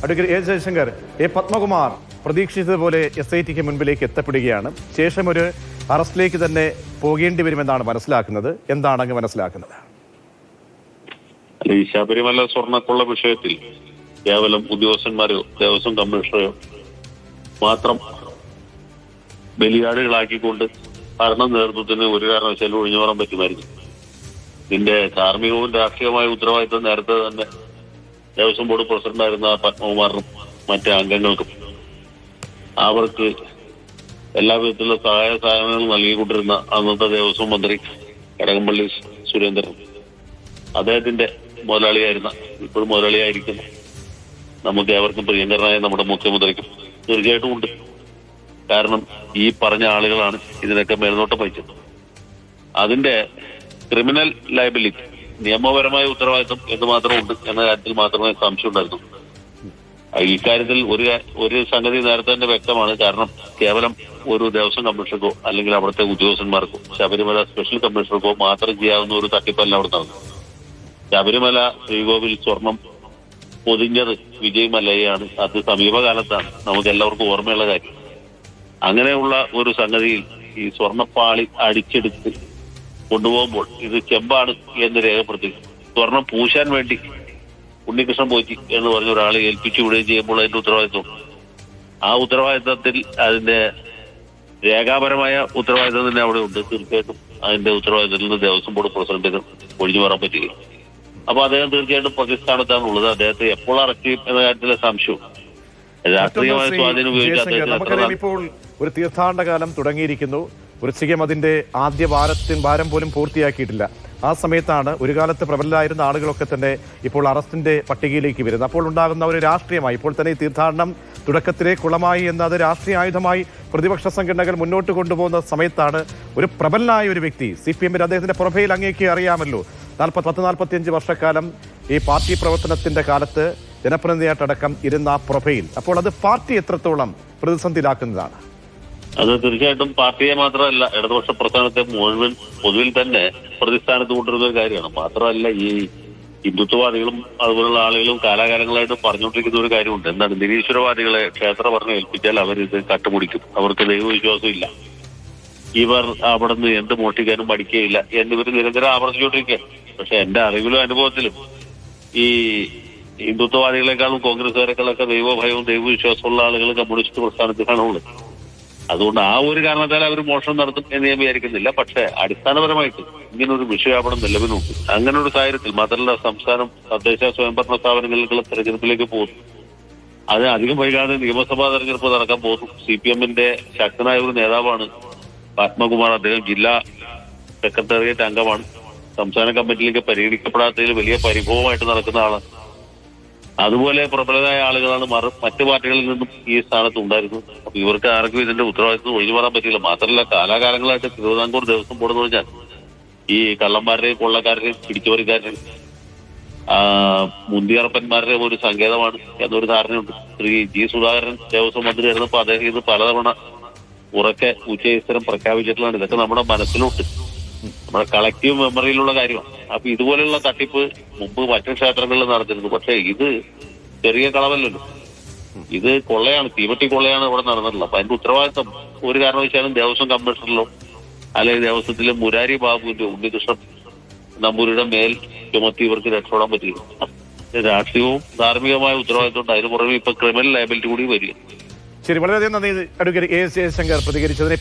Advocate A Jayasankar, A Padmakumar പ്രതീക്ഷിച്ചതുപോലെ SITക്ക് മുൻപിലേക്ക് എത്തപ്പെടുകയാണ്. ശേഷം ഒരു അറസ്റ്റിലേക്ക് തന്നെ പോകേണ്ടി വരുമെന്നാണ് മനസ്സിലാക്കുന്നത്. എന്താണ് അങ്ങ് മനസ്സിലാക്കുന്നത്? ഈ ശബരിമല സ്വർണ്ണക്കുള്ള വിഷയത്തിൽ കേവലം ഉദ്യോഗസ്ഥന്മാരോ ദേവസ്വം കമ്മീഷണറോ മാത്രം ബലിയാടുകളാക്കിക്കൊണ്ട് ഭരണ നേതൃത്വത്തിന് ഒരു കാരണവശാലും ഒഴിഞ്ഞു മാറാൻ പറ്റുമായിരുന്നു. ഇതിന്റെ ധാർമ്മികവും രാഷ്ട്രീയമായ ഉത്തരവാദിത്വം നേരത്തെ തന്നെ ദേവസ്വം ബോർഡ് പ്രസിഡന്റായിരുന്ന പത്മകുമാറിനും മറ്റ് അംഗങ്ങൾക്കും അവർക്ക് എല്ലാവിധത്തിലുള്ള സഹായ സഹകരണങ്ങൾ നൽകിക്കൊണ്ടിരുന്ന അന്നത്തെ ദേവസ്വം മന്ത്രി കടകംപള്ളി സുരേന്ദ്രൻ, അദ്ദേഹത്തിന്റെ മുതലാളിയായിരുന്ന, ഇപ്പോഴും മുതലാളിയായിരിക്കുന്ന നമുക്ക് ഏവർക്കും പ്രിയങ്കരനായ നമ്മുടെ മുഖ്യമന്ത്രിക്കും തീർച്ചയായിട്ടും ഉണ്ട്. കാരണം ഈ പറഞ്ഞ ആളുകളാണ് ഇതിനൊക്കെ മേൽനോട്ടം വഹിച്ചത്. അതിന്റെ ക്രിമിനൽ ലയബിലിറ്റി, നിയമപരമായ ഉത്തരവാദിത്വം എന്ന് മാത്രമുണ്ട് എന്ന കാര്യത്തിൽ മാത്രമേ സംശയം ഉണ്ടായിരുന്നു. ഇക്കാര്യത്തിൽ ഒരു സംഗതി നേരത്തെ തന്നെ വ്യക്തമാണ്. കാരണം കേവലം ഒരു ദേവസ്വം കമ്മീഷണർക്കോ അല്ലെങ്കിൽ അവിടുത്തെ ഉദ്യോഗസ്ഥന്മാർക്കോ ശബരിമല സ്പെഷ്യൽ കമ്മീഷണർക്കോ മാത്രം ചെയ്യാവുന്ന ഒരു തട്ടിപ്പല്ല അവിടെ നടന്നു. ശബരിമല ശ്രീകോവിൽ സ്വർണം പൊതിഞ്ഞത് വിജയ് മല്ലയാണ്. അത് സമീപകാലത്താണ്, നമുക്ക് എല്ലാവർക്കും ഓർമ്മയുള്ള കാര്യം. അങ്ങനെയുള്ള ഒരു സംഗതിയിൽ ഈ സ്വർണ്ണപ്പാളി അടിച്ചെടുത്ത് കൊണ്ടുപോകുമ്പോൾ ഇത് ചെമ്പാണ് എന്ന് രേഖപ്പെടുത്തി സ്വർണം പൂശാൻ വേണ്ടി ഉണ്ണികൃഷ്ണൻ പോറ്റി എന്ന് പറഞ്ഞ ഒരാളെ ഏൽപ്പിച്ചു വിടുകയും ചെയ്യുമ്പോൾ അതിന്റെ ഉത്തരവാദിത്വം, ആ ഉത്തരവാദിത്വത്തിൽ അതിന്റെ രേഖാപരമായ ഉത്തരവാദിത്വം തന്നെ അവിടെ ഉണ്ട്. തീർച്ചയായിട്ടും അതിന്റെ ഉത്തരവാദിത്തത്തിൽ നിന്ന് ദേവസ്വം ബോർഡ് പ്രസിഡന്റിന് ഒഴിഞ്ഞു മാറാൻ പറ്റുകയും, അപ്പൊ അദ്ദേഹം തീർച്ചയായിട്ടും പ്രതിസ്ഥാനത്താണുള്ളത്. അദ്ദേഹത്തെ എപ്പോൾ അറസ്റ്റ് ചെയ്യും എന്ന കാര്യത്തിലെ സംശയവും രാഷ്ട്രീയമായ സ്വാധീനം ഉപയോഗിച്ച് ഇപ്പോൾ ഒരു തീർത്ഥാടന കാലം തുടങ്ങിയിരിക്കുന്നു. വൃശ്ചികം അതിന്റെ ആദ്യ ഭാരം പോലും പൂർത്തിയാക്കിയിട്ടില്ല. ആ സമയത്താണ് ഒരു കാലത്ത് പ്രബലരായിരുന്ന ആളുകളൊക്കെ തന്നെ ഇപ്പോൾ അറസ്റ്റിന്റെ പട്ടികയിലേക്ക് വരുന്നത്. അപ്പോൾ ഉണ്ടാകുന്ന ഒരു രാഷ്ട്രീയമായി, ഇപ്പോൾ തന്നെ ഈ തീർത്ഥാടനം തുടക്കത്തിലെ കുളമായി എന്നത് രാഷ്ട്രീയ ആയുധമായി പ്രതിപക്ഷ സംഘടനകൾ മുന്നോട്ട് കൊണ്ടുപോകുന്ന സമയത്താണ് ഒരു പ്രബലനായ ഒരു വ്യക്തി, CPM അദ്ദേഹത്തിന്റെ പ്രൊഫൈൽ അങ്ങേക്ക് അറിയാമല്ലോ, 40-45 വർഷക്കാലം ഈ പാർട്ടി പ്രവർത്തനത്തിന്റെ കാലത്ത് ജനപ്രതിനിധിയായിട്ടടക്കം ഇരുന്ന ആ പ്രൊഫൈൽ, അപ്പോൾ അത് പാർട്ടി എത്രത്തോളം പ്രതിസന്ധിയിലാക്കുന്നതാണ്? അത് തീർച്ചയായിട്ടും പാർട്ടിയെ മാത്രമല്ല ഇടതുപക്ഷ പ്രസ്ഥാനത്തെ മുഴുവൻ പൊതുവിൽ തന്നെ പ്രതിസ്ഥാനത്ത് കൊണ്ടിരുന്ന ഒരു കാര്യമാണ്. മാത്രമല്ല ഈ ഹിന്ദുത്വവാദികളും അതുപോലുള്ള ആളുകളും കാലാകാലങ്ങളായിട്ട് പറഞ്ഞുകൊണ്ടിരിക്കുന്ന ഒരു കാര്യമുണ്ട്. എന്താണ്, നിരീശ്വരവാദികളെ ക്ഷേത്രഭരണം ഏൽപ്പിച്ചാൽ അവരിത് കട്ടുമുടിക്കും, അവർക്ക് ദൈവവിശ്വാസം ഇല്ല, ഇവർ അവിടെ നിന്ന് എന്ത് മോഷ്ടിക്കാനും പഠിക്കുകയില്ല എന്നിവർ നിരന്തരം ആവർത്തിച്ചുകൊണ്ടിരിക്കുക. പക്ഷെ എന്റെ അറിവിലും അനുഭവത്തിലും ഈ ഹിന്ദുത്വവാദികളെക്കാളും കോൺഗ്രസുകാരെക്കാളൊക്കെ ദൈവഭയവും ദൈവവിശ്വാസമുള്ള ആളുകൾ കമ്മ്യൂണിസ്റ്റ് പ്രസ്ഥാനത്തിലാണ് ഉള്ളത്. അതുകൊണ്ട് ആ ഒരു കാരണത്താൽ അവർ മോഷണം നടത്തും എന്ന് ഞാൻ വിചാരിക്കുന്നില്ല. പക്ഷെ അടിസ്ഥാനപരമായിട്ട് ഇങ്ങനൊരു വിഷയം അവിടെ നിലവിലുണ്ട്. അങ്ങനെ ഒരു സാഹചര്യത്തിൽ മാത്രമല്ല, സംസ്ഥാനം തദ്ദേശ സ്വയംഭരണ സ്ഥാപനങ്ങളിലേക്കുള്ള തെരഞ്ഞെടുപ്പിലേക്ക് പോകുന്നു. അത് അധികം വൈകാതെ നിയമസഭാ തെരഞ്ഞെടുപ്പ് നടക്കാൻ പോകുന്നു. CPMന്റെ ശക്തനായ ഒരു നേതാവാണ് പത്മകുമാർ. അദ്ദേഹം ജില്ലാ സെക്രട്ടേറിയറ്റ് അംഗമാണ്. സംസ്ഥാന കമ്മിറ്റിയിലേക്ക് പരിഗണിക്കപ്പെടാത്തതിൽ വലിയ പരിഭവമായിട്ട് നടക്കുന്ന ആളാണ്. അതുപോലെ പ്രബലരായ ആളുകളാണ് മറ്റു പാർട്ടികളിൽ നിന്നും ഈ സ്ഥാനത്ത് ഉണ്ടായിരുന്നു. അപ്പൊ ഇവർക്ക് ആർക്കും ഇതിന്റെ ഉത്തരവാദിത്വം ഒഴിഞ്ഞു മാറാൻ പറ്റില്ല. മാത്രമല്ല, കാലാകാലങ്ങളായിട്ട് തിരുവിതാംകൂർ ദേവസ്വം ബോർഡ് എന്ന് പറഞ്ഞാൽ ഈ കള്ളന്മാരുടെയും കൊള്ളക്കാരുടെയും പിടിച്ചുപറിക്കാരുടെയും മുന്തിയറപ്പന്മാരുടെ ഒരു സങ്കേതമാണ് എന്നൊരു ധാരണയുണ്ട്. ശ്രീ G. സുധാകരൻ ദേവസ്വം മന്ത്രി ആയിരുന്നപ്പോൾ അദ്ദേഹം ഇത് പലതവണ ഉറക്കെ ഉച്ചയിസ്തരം പ്രഖ്യാപിച്ചിട്ടുള്ളതാണ്. ഇതൊക്കെ നമ്മുടെ മനസ്സിലുണ്ട്, നമ്മുടെ കളക്റ്റീവ് മെമ്മറിയിലുള്ള കാര്യമാണ്. അപ്പൊ ഇതുപോലെയുള്ള തട്ടിപ്പ് മുമ്പ് മറ്റു ക്ഷേത്രങ്ങളിൽ നടന്നിരുന്നു. പക്ഷെ ഇത് ചെറിയ കളവല്ലല്ലോ, ഇത് കൊള്ളയാണ്, തീവട്ടി കൊള്ളയാണ് ഇവിടെ നടന്നിട്ടുള്ളത്. അപ്പൊ അതിന്റെ ഉത്തരവാദിത്വം ഒരു കാരണവശാലും ദേവസ്വം കമ്മീഷണറിലോ അല്ലെങ്കിൽ ദേവസ്വത്തിലെ മുരാരി ബാബുവിന്റെ ഉണ്ണികൃഷ്ണൻ നമ്പൂരിയുടെ മേൽ ചുമത്തി ഇവർക്ക് രക്ഷപ്പെടാൻ പറ്റില്ല. രാഷ്ട്രീയവും ധാർമ്മികമായ ഉത്തരവാദിത്വം ഉണ്ട്. അതിന് പുറമെ ഇപ്പൊ ക്രിമിനൽ ലയബിലിറ്റി കൂടി വരിക. ശരി, വളരെയധികം നന്ദി അഡ്വക്കേറ്റ് എ ജയശങ്കർ പ്രതികരിച്ചതിന്.